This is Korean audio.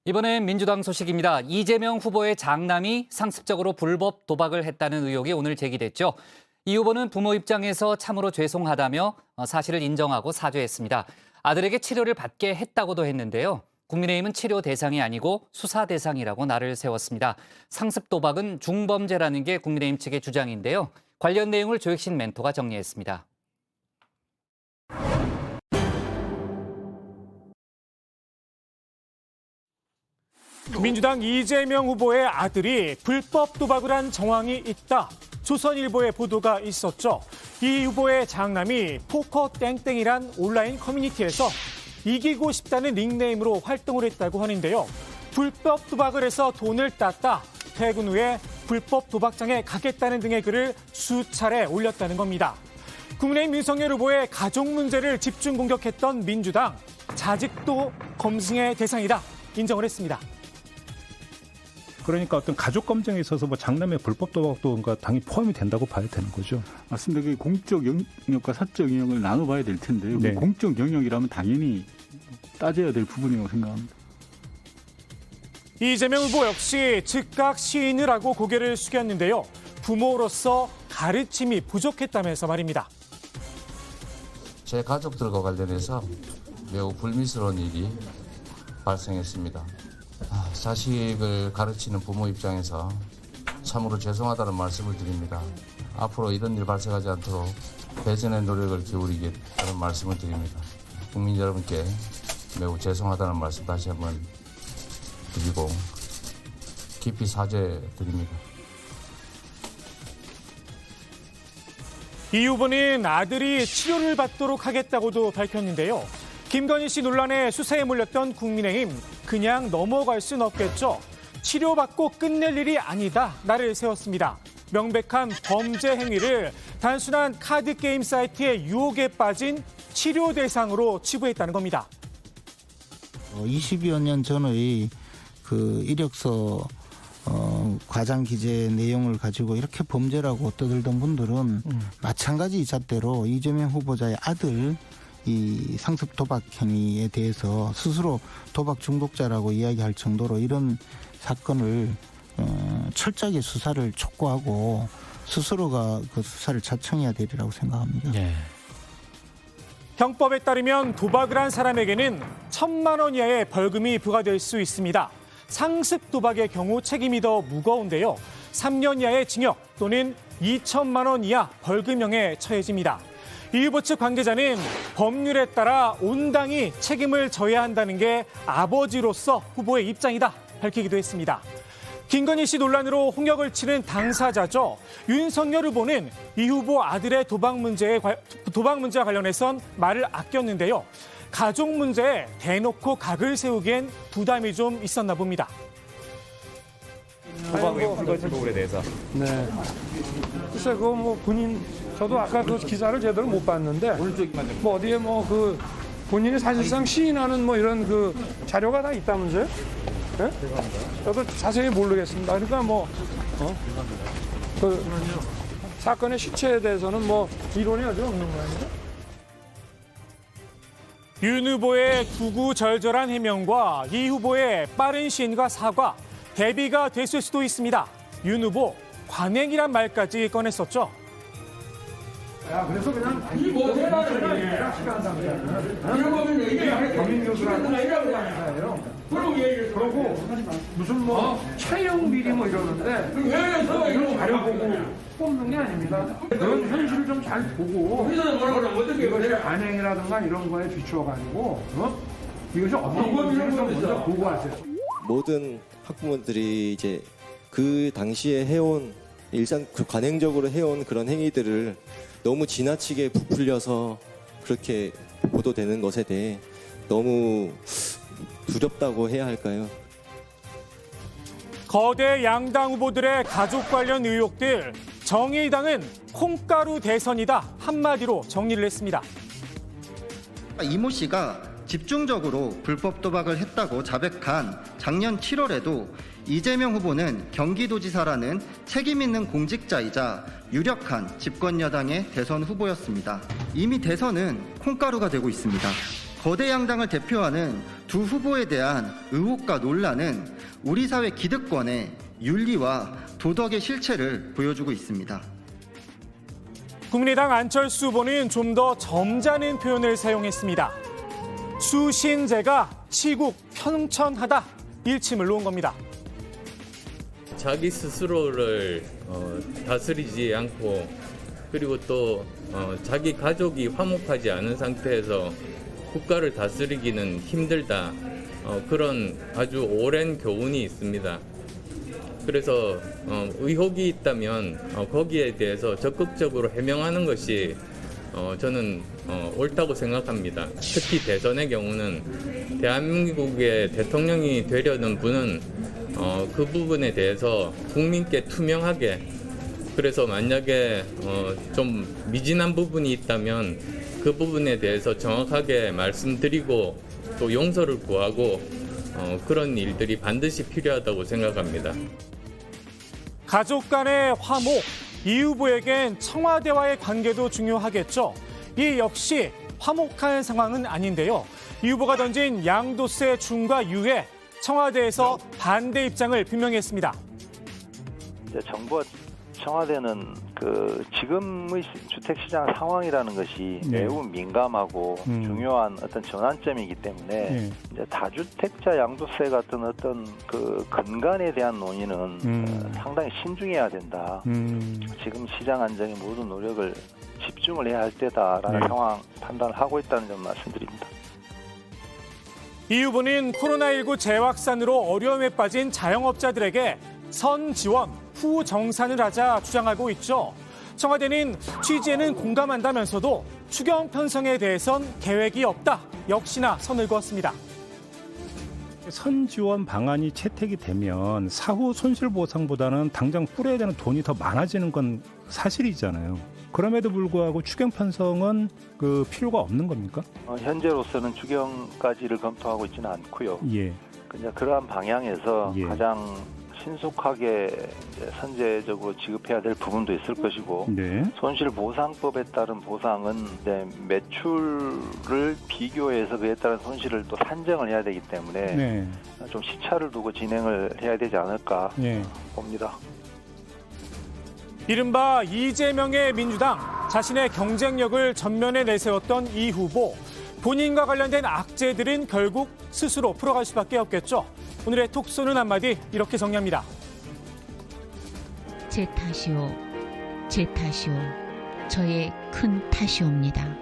이번엔 민주당 소식입니다. 이재명 후보의 장남이 상습적으로 불법 도박을 했다는 의혹이 오늘 제기됐죠. 이 후보는 부모 입장에서 참으로 죄송하다며 사실을 인정하고 사죄했습니다. 아들에게 치료를 받게 했다고도 했는데요. 국민의힘은 치료 대상이 아니고 수사 대상이라고 날을 세웠습니다. 상습 도박은 중범죄라는 게 국민의힘 측의 주장인데요. 관련 내용을 조익신 멘토가 정리했습니다. 민주당 이재명 후보의 아들이 불법 도박을 한 정황이 있다. 조선일보의 보도가 있었죠. 이 후보의 장남이 포커 땡땡이란 온라인 커뮤니티에서 이기고 싶다는 닉네임으로 활동을 했다고 하는데요. 불법 도박을 해서 돈을 땄다. 퇴근 후에 불법 도박장에 가겠다는 등의 글을 수차례 올렸다는 겁니다. 국민의힘 윤석열 후보의 가족 문제를 집중 공격했던 민주당. 자직도 검증의 대상이다. 인정을 했습니다. 그러니까 어떤 가족 검증에 있어서 뭐 장남의 불법 도박도 당연히 포함이 된다고 봐야 되는 거죠. 맞습니다. 그 공적 영역과 사적 영역을 나눠봐야 될 텐데 네. 공적 영역이라면 당연히 따져야 될 부분이라고 생각합니다. 이재명 후보 역시 즉각 시인을 하고 고개를 숙였는데요. 부모로서 가르침이 부족했다면서 말입니다. 제 가족들과 관련해서 매우 불미스러운 일이 발생했습니다. 자식을 가르치는 부모 입장에서 참으로 죄송하다는 말씀을 드립니다. 앞으로 이런 일 발생하지 않도록 배전의 노력을 기울이겠다는 말씀을 드립니다. 국민 여러분께 매우 죄송하다는 말씀 다시 한번 드리고 깊이 사죄드립니다. 이 후보는 아들이 치료를 받도록 하겠다고도 밝혔는데요. 김건희 씨 논란에 수사에 몰렸던 국민의힘 그냥 넘어갈 순 없겠죠. 치료받고 끝낼 일이 아니다. 날을 세웠습니다. 명백한 범죄 행위를 단순한 카드게임 사이트의 유혹에 빠진 치료 대상으로 치부했다는 겁니다. 20여 년 전의 그 이력서 과장 기재 내용을 가지고 이렇게 범죄라고 떠들던 분들은 마찬가지 이잣대로 이재명 후보자의 아들 이 상습 도박 행위에 대해서 스스로 도박 중독자라고 이야기할 정도로 이런 사건을 철저하게 수사를 촉구하고 스스로가 그 수사를 자청해야 되리라고 생각합니다. 네. 형법에 따르면 도박을 한 사람에게는 1,000만 원 이하의 벌금이 부과될 수 있습니다. 상습 도박의 경우 책임이 더 무거운데요. 3년 이하의 징역 또는 2천만 원 이하 벌금형에 처해집니다. 이 후보 측 관계자는 법률에 따라 온당히 책임을 져야 한다는 게 아버지로서 후보의 입장이다 밝히기도 했습니다. 김건희 씨 논란으로 홍역을 치른 당사자죠. 윤석열 후보는 이 후보 아들의 도박 문제와 관련해선 말을 아꼈는데요. 가족 문제에 대놓고 각을 세우기엔 부담이 좀 있었나 봅니다. 도박 의혹 불거진 부분에 대해서. 네. 글쎄, 그거 뭐 본인, 저도 아까 그 기사를 제대로 못 봤는데, 뭐 어디에 뭐 그 본인이 사실상 시인하는 뭐 이런 그 자료가 다 있다면서요? 네? 저도 자세히 모르겠습니다. 그러니까 뭐, 그 사건의 실체에 대해서는 뭐 이론이 아직 없는 거 아니에요? 윤 후보의 구구절절한 해명과 이 후보의 빠른 시인과 사과, 대비가 됐을 수도 있습니다. 윤 후보, 관행이란 말까지 꺼냈었죠. 야, 그래서 그냥 이뭐 대단한 얘기야, 시간 상태는. 이런 거는 얘기해. 경민교수라고 그러고 무슨 뭐 차용 비리 뭐 이러는데 이런 자료 보고 뽑는 게 아닙니다. 그런 현실을 좀 잘 보고 이것이 관행이라든가 이런 거에 비추어가지고 이것이 어떤 건지를 좀 먼저 보고 하세요. 모든 학부모들이 이제 그 당시에 해온 일상 그 관행적으로 해온 그런 행위들을 너무 지나치게 부풀려서 그렇게 보도되는 것에 대해 너무 두렵다고 해야 할까요? 거대 양당 후보들의 가족 관련 의혹들, 정의당은 콩가루 대선이다 한마디로 정리를 했습니다. 이모 씨가 집중적으로 불법 도박을 했다고 자백한 작년 7월에도 이재명 후보는 경기도지사라는 책임 있는 공직자이자 유력한 집권여당의 대선 후보였습니다. 이미 대선은 콩가루가 되고 있습니다. 거대 양당을 대표하는 두 후보에 대한 의혹과 논란은 우리 사회 기득권의 윤리와 도덕의 실체를 보여주고 있습니다. 국민의당 안철수 후보는 좀 더 점잖은 표현을 사용했습니다. 수신제가 치국 편천하다 일침을 놓은 겁니다. 자기 스스로를 다스리지 않고 그리고 또 자기 가족이 화목하지 않은 상태에서 국가를 다스리기는 힘들다. 그런 아주 오랜 교훈이 있습니다. 그래서 의혹이 있다면 거기에 대해서 적극적으로 해명하는 것이 저는 옳다고 생각합니다. 특히 대선의 경우는 대한민국의 대통령이 되려는 분은 그 부분에 대해서 국민께 투명하게, 그래서 만약에 좀 미진한 부분이 있다면 그 부분에 대해서 정확하게 말씀드리고 또 용서를 구하고 그런 일들이 반드시 필요하다고 생각합니다. 가족 간의 화목, 이 후보에겐 청와대와의 관계도 중요하겠죠. 이 역시 화목한 상황은 아닌데요. 이 후보가 던진 양도세 중과 유예, 청와대에서 반대 입장을 분명히 했습니다. 정부와 청와대는 지금의 주택시장 상황이라는 것이 매우 민감하고 중요한 어떤 전환점이기 때문에 이제 다주택자 양도세 같은 어떤 근간에 대한 논의는 상당히 신중해야 된다. 지금 시장 안정에 모든 노력을 집중을 해야 할 때다라는 상황 판단을 하고 있다는 점 말씀드립니다. 이 후보는 코로나19 재확산으로 어려움에 빠진 자영업자들에게 선 지원, 후 정산을 하자 주장하고 있죠. 청와대는 취지에는 공감한다면서도 추경 편성에 대해선 계획이 없다. 역시나 선을 그었습니다. 선지원 방안이 채택이 되면 사후 손실보상보다는 당장 뿌려야 되는 돈이 더 많아지는 건 사실이잖아요. 그럼에도 불구하고 추경 편성은 필요가 없는 겁니까? 현재로서는 추경까지를 검토하고 있지는 않고요. 예. 그냥 그러한 방향에서 가장 신속하게 선제적으로 지급해야 될 부분도 있을 것이고 손실보상법에 따른 보상은 매출을 비교해서 그에 따른 손실을 또 산정을 해야 되기 때문에 좀 시차를 두고 진행을 해야 되지 않을까 봅니다. 이른바 이재명의 민주당, 자신의 경쟁력을 전면에 내세웠던 이 후보, 본인과 관련된 악재들은 결국 스스로 풀어갈 수밖에 없겠죠. 오늘의 톡 쏘는 한마디 이렇게 정리합니다. 제 탓이오, 제 탓이오, 저의 큰 탓이옵니다.